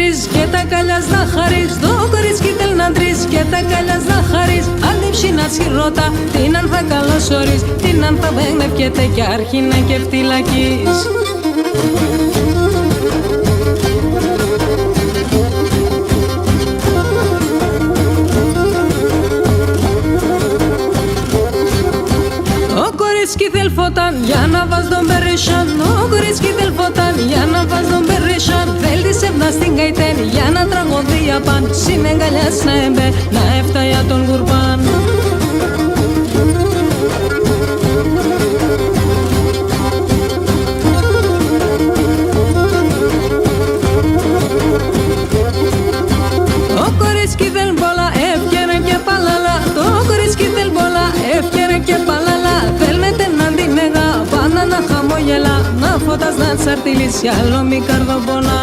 αντρίζ και τα καλιάς να χαρίζ. Το κορίτσι θέλει να αντρίζ και τα καλιάς να χαρίζ. Αντίψη να ρωτά, τίναν θα καλωσορίζ. Τίναν θα παιγνεύκεται και αρχινά και φτυλακίζ. κορίτσι θέλει φοτάν για να βάζει τον περισιάν. Ο κορίτσι θέλει φοτάν για να βάζει τον περισιάν. Θέλει τη σεβντάς στην καϊτέν για να τραγωδεί απάν. Συνεγκαλιάς να εμπέ να έφτα για τον κουρπάν. Ο κορίτσι θέλει πολλά εύκαιρα και παλαλά. Το κορίτσι θέλει πολλά εύκαιρα και παλαλά. Θέλετε να την εγάπ, πάντα να χαμογελά. Να φωτάς να τσαρτιλείς κι άλλο μη καρδοπονά.